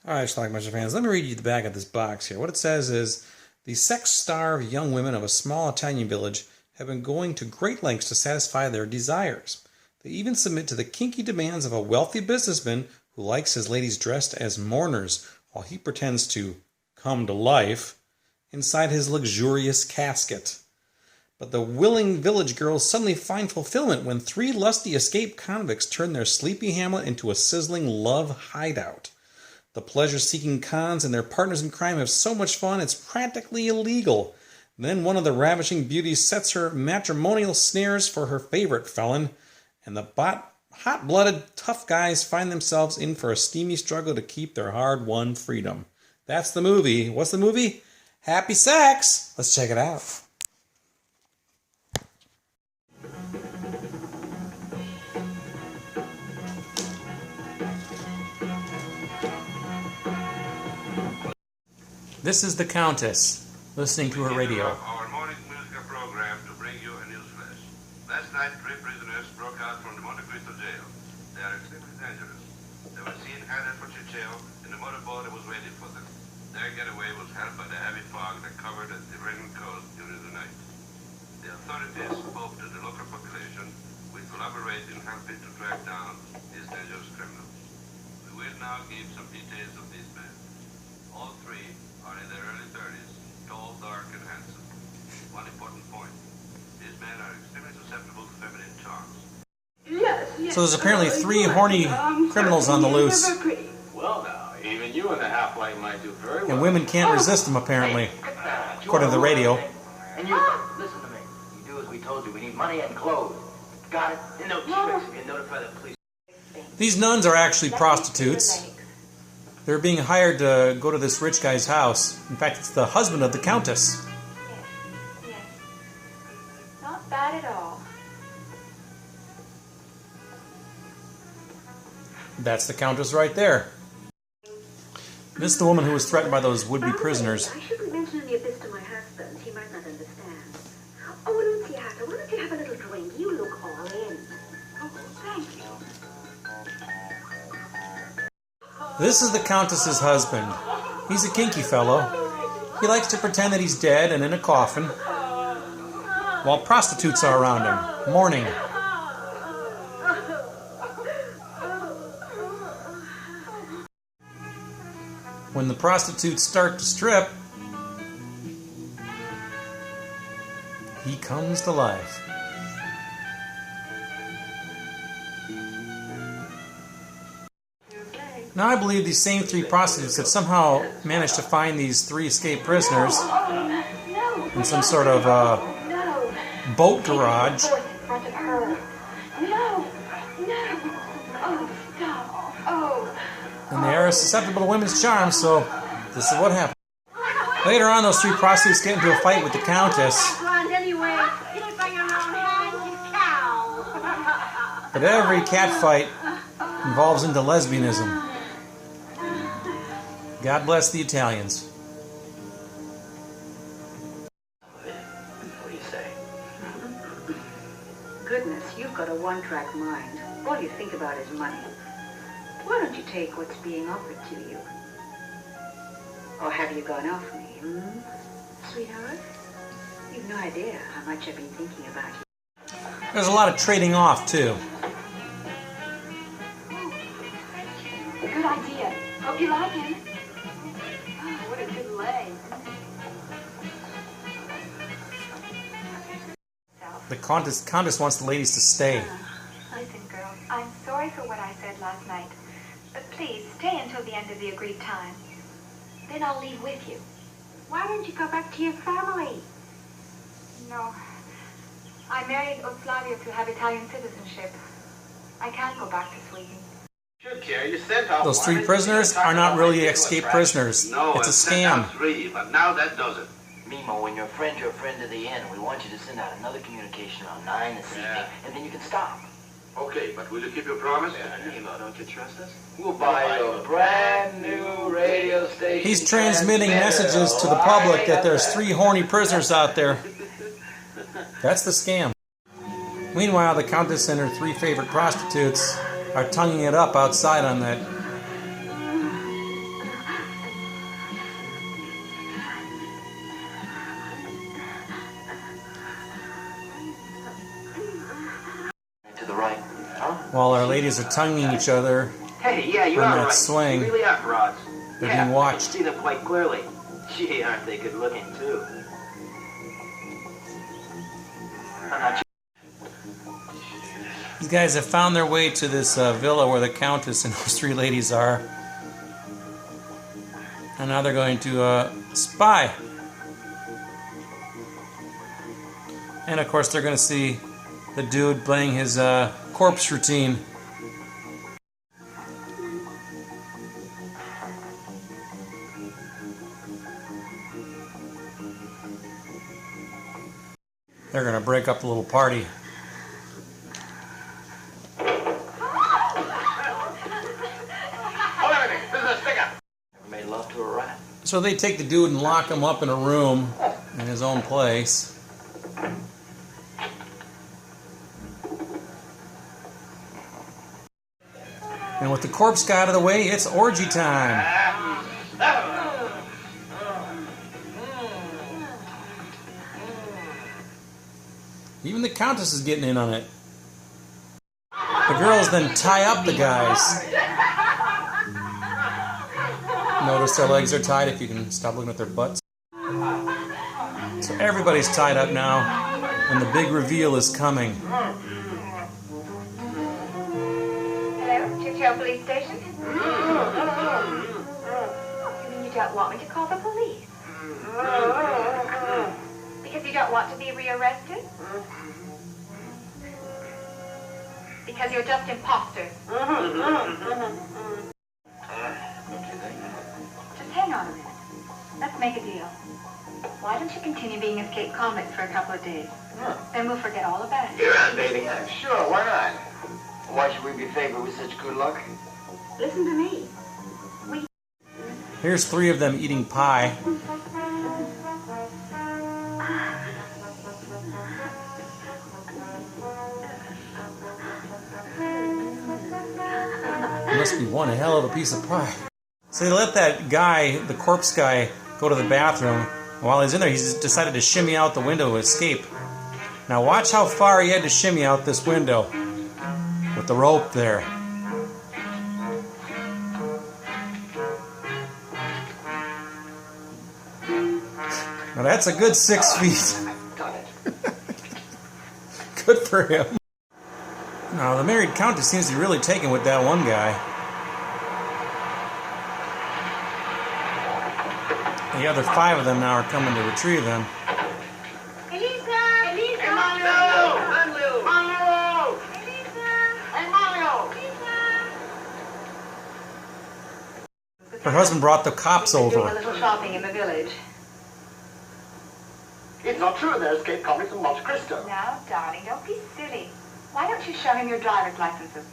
Alright, Schlockmeister fans, let me read you the back of this box here. What it says is, the sex-starved young women of a small Italian village have been going to great lengths to satisfy their desires. They even submit to the kinky demands of a wealthy businessman who likes his ladies dressed as mourners while he pretends to come to life inside his luxurious casket. But the willing village girls suddenly find fulfillment when three lusty escaped convicts turn their sleepy hamlet into a sizzling love hideout. The pleasure-seeking cons and their partners in crime have so much fun it's practically illegal. Then one of the ravishing beauties sets her matrimonial snares for her favorite felon, and the hot-blooded tough guys find themselves in for a steamy struggle to keep their hard-won freedom. That's the movie. What's the movie? Happy Sex! Let's check it out. This is the Countess, listening to her radio. Our morning musical program to bring you a news flash. Last night, 3 prisoners broke out from the Monte Cristo jail. They are extremely dangerous. They were seen headed for Chicheo in the motorboat that was waiting for them. Their getaway was helped by the heavy fog that covered the Iranian coast during the night. The authorities spoke to the local population, which collaborate in helping to track down these dangerous criminals. We will now give some details of these men. All 3 are in their early 30s, tall, dark, and handsome. One important point, these men are extremely susceptible to feminine charms. Yes. So there's apparently 3 horny criminals on the loose. Well now, even you in the half-light might do very well. And women can't resist them, apparently, according to the radio. And you, listen to me. You do as we told you. We need money and clothes. Got it? And no tricks if you notify the police. These nuns are actually prostitutes. They're being hired to go to this rich guy's house. In fact, it's the husband of the Countess. Yes. Not bad at all. That's the Countess right there. This is the woman who was threatened by those would-be prisoners. I shouldn't mention any of this to my husband. He might not understand. Oh, Luciata, why don't you have a little drink? You look all in. Oh, thank you. This is the Countess's husband. He's a kinky fellow. He likes to pretend that he's dead and in a coffin, while prostitutes are around him, mourning. When the prostitutes start to strip, he comes to life. Now I believe these same 3 prostitutes have somehow managed to find these 3 escaped prisoners in some sort of boat garage. And they are susceptible to women's charms, so this is what happened. Later on, those 3 prostitutes get into a fight with the Countess. But every cat fight involves into lesbianism. God bless the Italians. What do you say? Goodness, you've got a one-track mind. All you think about is money. Why don't you take what's being offered to you? Or have you gone off me, Sweetheart? You've no idea how much I've been thinking about you. There's a lot of trading off, too. Good idea. Hope you like him. Oh, what a good leg. The Countess wants the ladies to stay. Listen, girl, I'm sorry for what I said last night. But please, stay until the end of the agreed time. Then I'll leave with you. Why don't you go back to your family? No. I married Flavio to have Italian citizenship. I can't go back to Sweden. Should care. You sent out Those 3 prisoners are not really escaped prisoners. No, It's a sent scam. out 3, but now that does it. Mimo, when you're a friend to the end. We want you to send out another communication around 9 this evening, and then you can stop. Okay, but will you keep your promise? Mimo, don't you trust us? We'll buy you a brand new radio station. He's transmitting messages to the public that there's 3 horny prisoners out there. That's the scam. Meanwhile, the Countess and her 3 favorite prostitutes are tonguing it up outside on that while our ladies are tonguing each other. Hey, yeah, you On are that right. swing. You really are frauds. They're Yeah, being watched. I can see them quite clearly. Gee, aren't they good looking, too? I'm not These guys have found their way to this villa where the Countess and those three ladies are. And now they're going to spy. And of course they're going to see the dude playing his corpse routine. They're going to break up the little party. made love to a rat. So they take the dude and lock him up in a room in his own place. And with the corpse guy out of the way, it's orgy time. Even the Countess is getting in on it. The girls then tie up the guys. Notice their legs are tied, if you can stop looking at their butts. So everybody's tied up now, and the big reveal is coming. Hello, Churchill Police Station? You mean you don't want me to call the police? Because you don't want to be rearrested? Because you're just imposters. Just hang on a minute. Let's make a deal. Why don't you continue being escaped convicts for a couple of days? Then we'll forget all about it. You're on dating. Sure, why not? Why should we be favored with such good luck? Listen to me. Here's three of them eating pie. Must be one hell of a piece of pie. So they let that guy, the corpse guy, go to the bathroom. While he's in there, he's decided to shimmy out the window to escape. Now watch how far he had to shimmy out this window with the rope there. Now that's a good 6 feet. Good for him. Now the married Countess seems to be really taken with that one guy. The other 5 of them now are coming to retrieve them. Elisa! Elisa! Hey, Mario! Mario! Elisa! Hey, Mario! Her husband brought the cops Doing a over. little shopping in the village. It's not true they're escaped convicts from Monte Cristo. Now, darling, don't be silly. Why don't you show him your driver's licenses?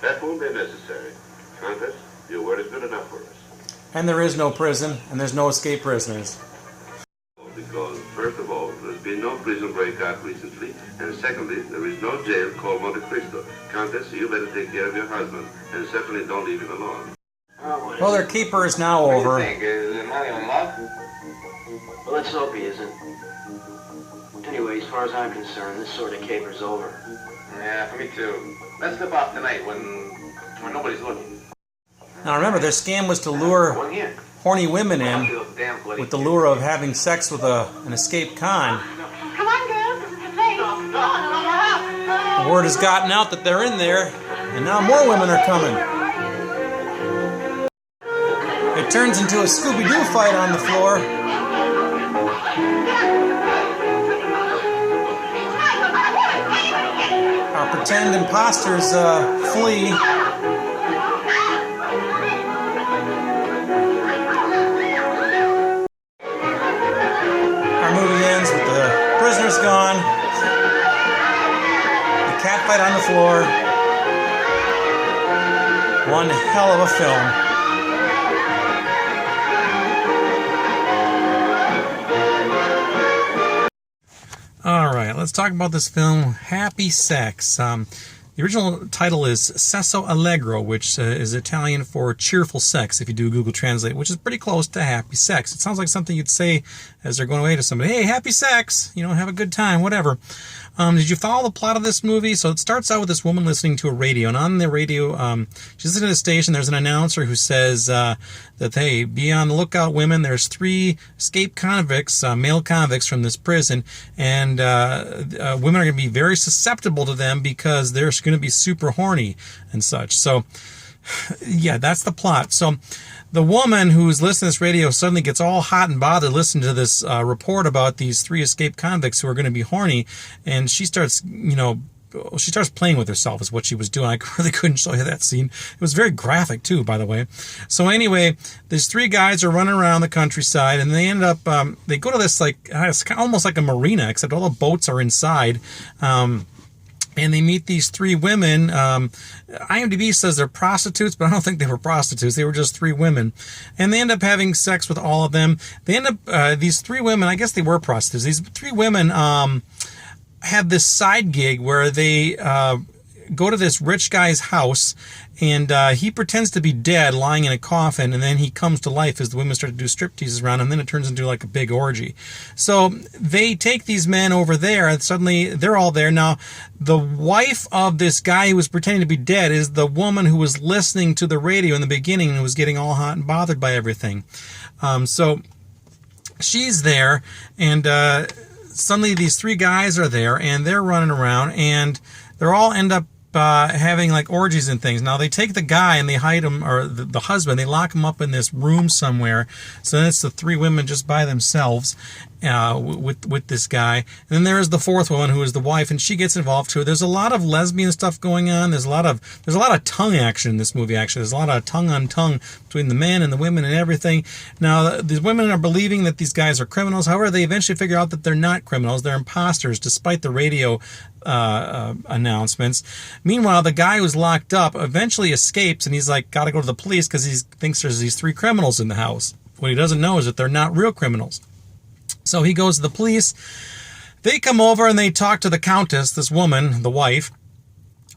That won't be necessary. Countess, your word is good enough for us. And there is no prison, and there's no escape prisoners. Because, first of all, there's been no prison breakout recently, and secondly, there is no jail called Monte Cristo. Countess, you better take care of your husband, and certainly don't leave him alone. Well, their keeper is now over. Is Mario in love? Well, let's hope he isn't. Anyway, as far as I'm concerned, this sort of caper's over. Yeah, for me too. Let's slip off tonight when nobody's looking. Now remember, their scam was to lure One here. horny women I in feel damn bloody with the lure of having sex with an escaped con. Come on, girls, this is the place. Come on, The word has gotten out that they're in there, and now more women are coming. It turns into a Scooby-Doo fight on the floor. Our pretend imposters flee. Our movie ends with the prisoners gone, the cat fight on the floor. One hell of a film. All right, let's talk about this film, Happy Sex. The original title is Sesso Allegro, which is Italian for cheerful sex, if you do Google Translate, which is pretty close to happy sex. It sounds like something you'd say as they're going away to somebody. Hey, happy sex, have a good time, whatever. Did you follow the plot of this movie? So it starts out with this woman listening to a radio, and on the radio, she's listening to the station. There's an announcer who says that, hey, be on the lookout, women. There's 3 escaped convicts, male convicts from this prison, and women are going to be very susceptible to them because they're going to be super horny and such. So, yeah, that's the plot. So the woman who's listening to this radio suddenly gets all hot and bothered listening to this report about these 3 escaped convicts who are going to be horny, and she starts, she starts playing with herself is what she was doing. I really couldn't show you that scene. It was very graphic too, by the way. So anyway, these 3 guys are running around the countryside, and they end up, they go to this, it's almost like a marina, except all the boats are inside. And they meet these 3 women. IMDb says they're prostitutes, but I don't think they were prostitutes. They were just 3 women. And they end up having sex with all of them. They end up, these 3 women, I guess they were prostitutes. These 3 women have this side gig where they go to this rich guy's house, and he pretends to be dead, lying in a coffin, and then he comes to life as the women start to do stripteases around him, and then it turns into like a big orgy. So they take these men over there, and suddenly they're all there. Now, the wife of this guy who was pretending to be dead is the woman who was listening to the radio in the beginning and was getting all hot and bothered by everything. So she's there, and suddenly these 3 guys are there, and they're running around, and they're all end up having like orgies and things. Now they take the guy and they hide him, or the husband, they lock him up in this room somewhere. So then it's the 3 women just by themselves with this guy. And then there is the 4th woman who is the wife, and she gets involved too. There's a lot of lesbian stuff going on. There's a lot of tongue action in this movie. Actually, there's a lot of tongue on tongue between the men and the women and everything. Now these women are believing that these guys are criminals. However, they eventually figure out that they're not criminals. They're imposters, despite the radio announcements. Meanwhile, the guy who's locked up eventually escapes, and he's like, got to go to the police because he thinks there's these 3 criminals in the house. What he doesn't know is that they're not real criminals. So he goes to the police. They come over and they talk to the countess, this woman, the wife,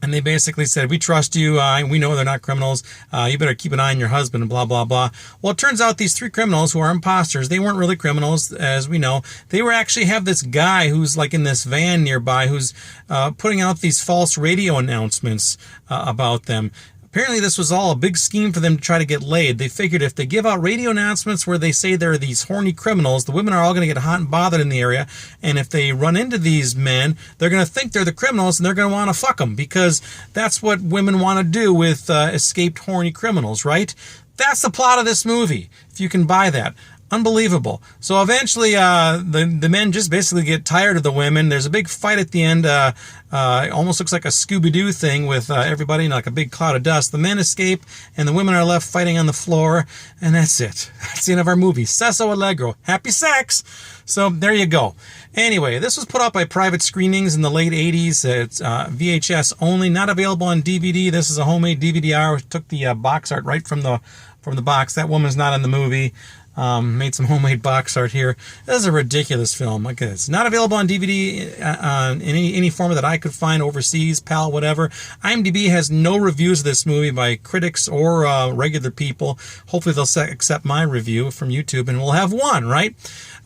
and they basically said, we trust you. We know they're not criminals. You better keep an eye on your husband and blah, blah, blah. Well, it turns out these 3 criminals who are imposters, they weren't really criminals, as we know. They were actually have this guy who's like in this van nearby who's putting out these false radio announcements about them. Apparently this was all a big scheme for them to try to get laid. They figured if they give out radio announcements where they say they're these horny criminals, the women are all going to get hot and bothered in the area. And if they run into these men, they're going to think they're the criminals, and they're going to want to fuck them, because that's what women want to do with escaped horny criminals, right? That's the plot of this movie, if you can buy that. Unbelievable. So eventually the men just basically get tired of the women. There's a big fight at the end. It almost looks like a Scooby-Doo thing with everybody in like a big cloud of dust. The men escape, and the women are left fighting on the floor. And that's it. That's the end of our movie. Sesso Allegro. Happy sex! So there you go. Anyway, this was put out by Private Screenings in the late 80s. It's VHS only, not available on DVD. This is a homemade DVD-R. We took the box art right from the box. That woman's not in the movie. Made some homemade box art here. This is a ridiculous film. Like, it's not available on DVD in any format that I could find overseas, PAL, whatever. IMDb has no reviews of this movie by critics or regular people. Hopefully they'll accept my review from YouTube, and we'll have one, right?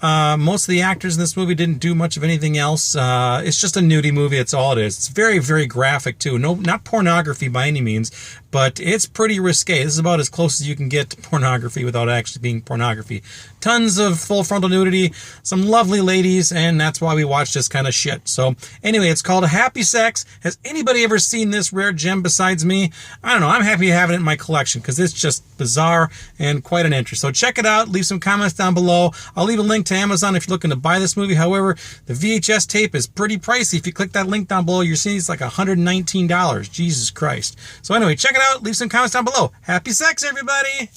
Most of the actors in this movie didn't do much of anything else. It's just a nudie movie. It's all it is. It's very, very graphic, too. No, not pornography by any means, but it's pretty risque. This is about as close as you can get to pornography without actually being pornography. Tons of full frontal nudity, some lovely ladies, and that's why we watch this kind of shit. So anyway, it's called Happy Sex. Has anybody ever seen this rare gem besides me? I don't know. I'm happy to have it in my collection because it's just bizarre and quite an interest. So check it out. Leave some comments down below. I'll leave a link to Amazon if you're looking to buy this movie. However, the VHS tape is pretty pricey. If you click that link down below, you're seeing it's like $119. Jesus Christ. So anyway, check it out. Leave some comments down below. Happy sex, everybody!